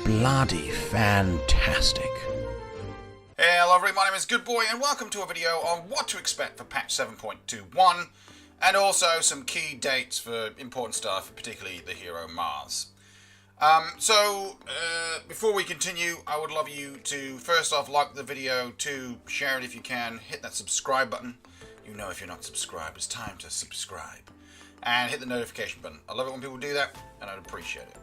bloody fantastic. Hey, hello everybody, my name is Good Boy and welcome to a video on what to expect for patch 7.21 and also some key dates for important stuff, particularly the hero Mars. Before we continue, I would love you to first off like the video, to share it if you can, hit that subscribe button. You know if you're not subscribed, it's time to subscribe. And hit the notification button. I love it when people do that and I'd appreciate it.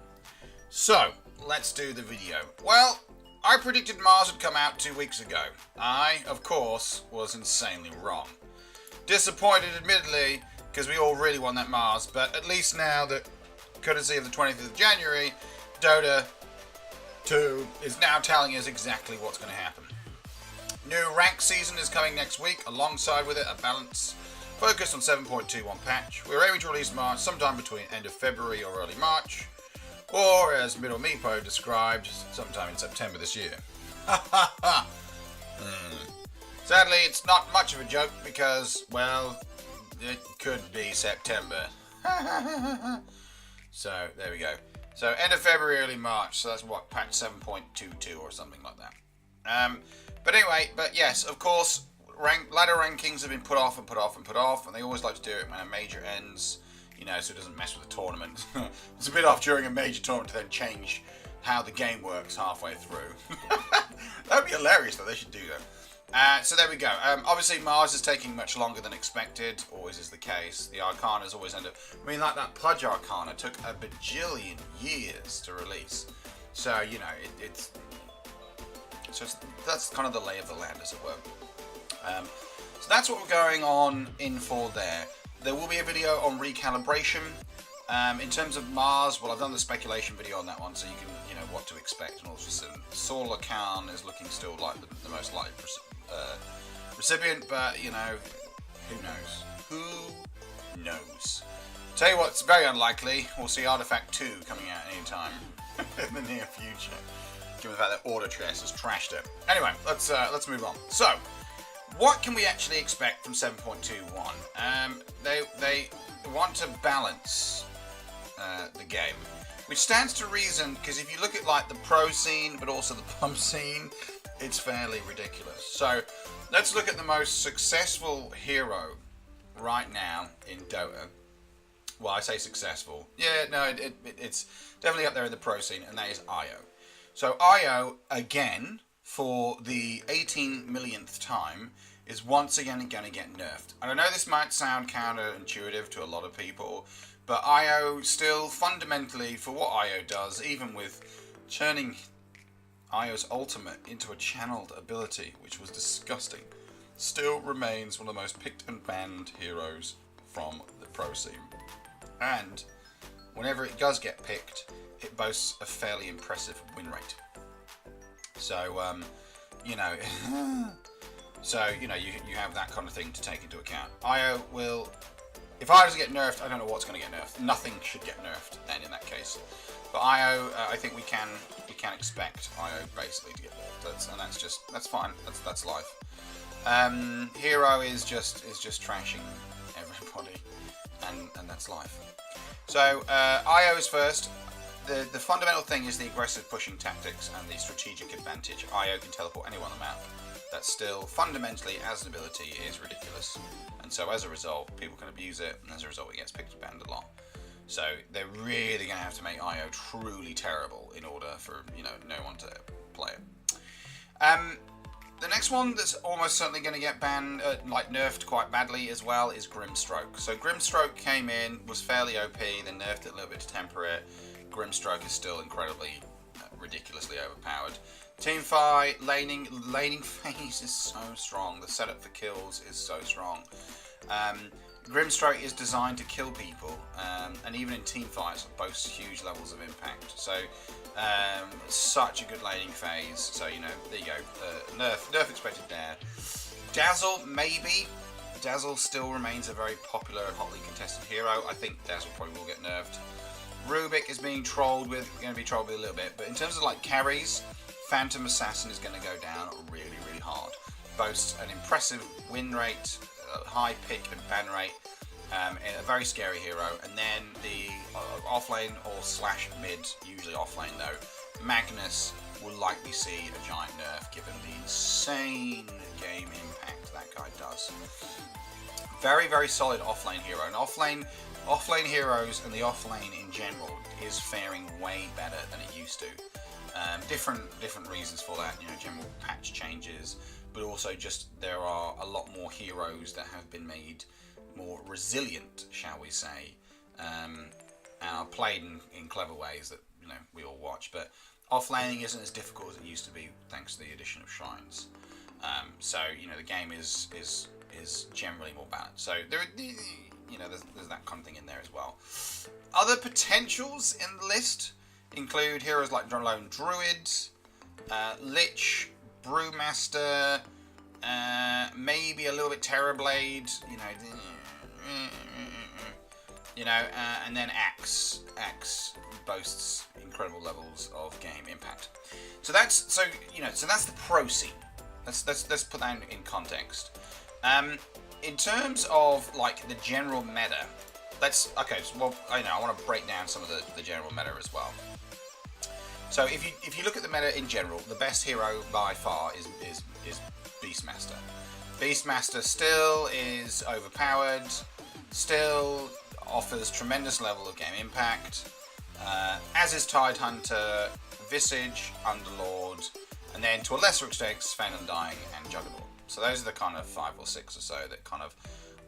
So, let's do the video. Well, I predicted Mars would come out 2 weeks ago. I, of course, was insanely wrong. Disappointed, admittedly, because we all really want that Mars, but at least now that, courtesy of the 20th of January, Dota2 is now telling us exactly what's going to happen. New rank season is coming next week, alongside with it a balance focused on 7.21 patch. We're aiming to release Mars sometime between end of February or early March, or as Middle Meepo described, sometime in September this year. Sadly, it's not much of a joke because, well, it could be September. So, there we go. So, end of February, early March, so that's what, patch 7.22 or something like that. But anyway, but yes, of course, ladder rankings have been put off and put off and put off, and they always like to do it when a major ends. You know, so it doesn't mess with the tournament. It's a bit off during a major tournament to then change how the game works halfway through. That would be hilarious, though. They should do that. So there we go. Obviously, Mars is taking much longer than expected. Always is the case. The Arcanas always end up... I mean, like that Pudge Arcana took a bajillion years to release. So, you know, that's kind of the lay of the land, as it were. So that's what we're going on in for there. There will be a video on recalibration. In terms of Mars, well, I've done the speculation video on that one, so you can, you know, what to expect and all this. Solar Khan is looking still like the most likely recipient, but, you know, who knows? Who knows? Tell you what, it's very unlikely. We'll see Artifact 2 coming out anytime in the near future, given the fact that Order Chess has trashed it. Anyway, let's move on. So, what can we actually expect from 7.21? They want to balance the game, which stands to reason, because if you look at like the pro scene, but also the pump scene, it's fairly ridiculous. So let's look at the most successful hero right now in Dota. Well, I say successful. Yeah, no, it's definitely up there in the pro scene, and that is Io. So Io, again, for the 18 millionth time, is once again going to get nerfed. And I know this might sound counterintuitive to a lot of people, but Io still fundamentally, for what Io does, even with turning Io's ultimate into a channeled ability, which was disgusting, still remains one of the most picked and banned heroes from the pro scene. And whenever it does get picked, it boasts a fairly impressive win rate. So, you know, you have that kind of thing to take into account. Io will, if Io doesn't get nerfed, I don't know what's going to get nerfed. Nothing should get nerfed then in that case. But Io, I think we can expect Io basically to get nerfed. That's fine. That's life. Hero is just trashing everybody, and that's life. So Io is first. The fundamental thing is the aggressive pushing tactics and the strategic advantage. Io can teleport anyone on the map. That still, fundamentally, as an ability, is ridiculous. And so, as a result, people can abuse it, and as a result, it gets picked and banned a lot. So, they're really going to have to make Io truly terrible in order for, you know, no one to play it. The next one that's almost certainly going to get banned, nerfed quite badly as well, is Grimstroke. So, Grimstroke came in, was fairly OP, then nerfed it a little bit to temper it. Grimstroke is still incredibly, ridiculously overpowered. Teamfight, laning phase is so strong. The setup for kills is so strong. Grimstroke is designed to kill people, and even in teamfights, boasts huge levels of impact. So, such a good laning phase. So, you know, there you go. Nerf expected there. Dazzle, maybe. Dazzle still remains a very popular and hotly contested hero. I think Dazzle probably will get nerfed. Rubik is being trolled with, going to be trolled with a little bit, but in terms of like carries, Phantom Assassin is going to go down really, really hard. Boasts an impressive win rate, high pick and ban rate, a very scary hero, and then the offlane or slash mid, usually offlane though, Magnus will likely see a giant nerf given the insane game impact that guy does. Very, very solid offlane hero. And offlane heroes and the offlane in general is faring way better than it used to. Different reasons for that, general patch changes, but also just there are a lot more heroes that have been made more resilient, shall we say, and are played in clever ways that we all watch. But offlaning isn't as difficult as it used to be thanks to the addition of shrines. So the game is generally more balanced. So there's that kind of thing in there as well. Other potentials in the list include heroes like Lone Druid, Lich, Brewmaster, maybe a little bit Terrorblade, and then Axe. Axe boasts incredible levels of game impact. So that's the pro scene. Let's put that in context. In terms of like the general meta, I want to break down some of the general meta as well. So if you look at the meta in general, the best hero by far is Beastmaster. Beastmaster still is overpowered, still offers tremendous level of game impact, as is Tidehunter, Visage, Underlord, and then to a lesser extent Sven Undying and Juggernaut. So those are the kind of 5 or 6 or so that kind of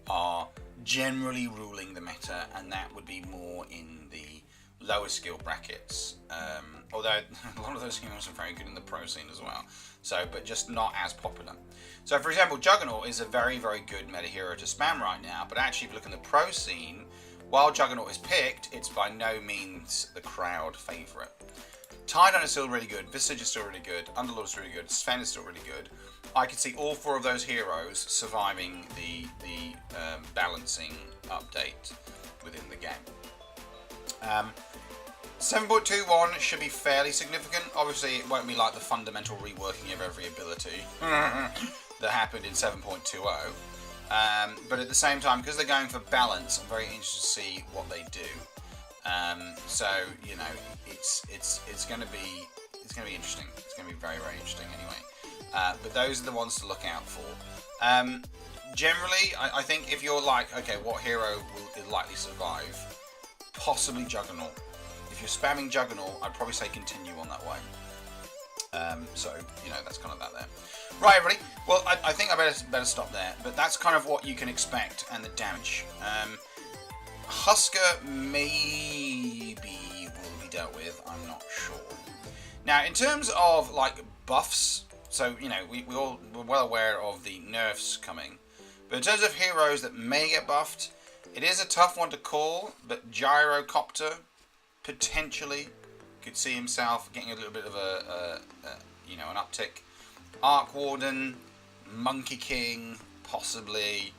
are generally ruling the meta, and that would be more in the lower skill brackets. Although a lot of those heroes are very good in the pro scene as well. So, but just not as popular. So, for example, Juggernaut is a very, very good meta hero to spam right now. But actually, if you look in the pro scene, while Juggernaut is picked, it's by no means the crowd favourite. Tidehunter is still really good. Visage is still really good. Underlord is really good. Sven is still really good. I could see all 4 of those heroes surviving the balancing update within the game. 7.21 should be fairly significant. Obviously, it won't be like the fundamental reworking of every ability that happened in 7.20. But at the same time, because they're going for balance, I'm very interested to see what they do. So it's going to be interesting. It's going to be very, very interesting anyway. But those are the ones to look out for. Generally, I think if you're like, okay, what hero will likely survive? Possibly Juggernaut. If you're spamming Juggernaut, I'd probably say continue on that way. So that's kind of that there. Right, everybody. Well, I think I better stop there. But that's kind of what you can expect and the damage. Husker maybe will be dealt with. I'm not sure. Now, in terms of like buffs, so we're well aware of the nerfs coming. But in terms of heroes that may get buffed, it is a tough one to call. But Gyrocopter potentially could see himself getting a little bit of an uptick. Arc Warden, Monkey King, possibly,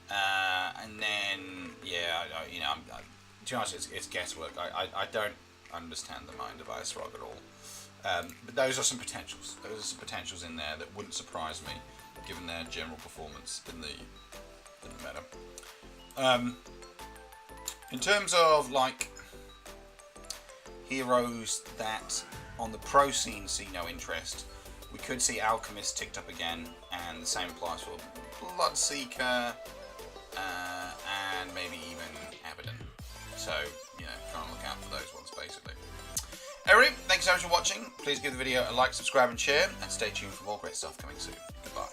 and then to be honest, it's guesswork. I don't understand the mind of Icerock at all. But those are some potentials. Those are some potentials in there that wouldn't surprise me, given their general performance in the meta. In terms of like heroes that on the pro scene see no interest, we could see Alchemist ticked up again, and the same applies for Bloodseeker, and maybe even Abaddon. So, try and look out for those ones, basically. Anyway, thanks so much for watching. Please give the video a like, subscribe, and share, and stay tuned for more great stuff coming soon. Goodbye.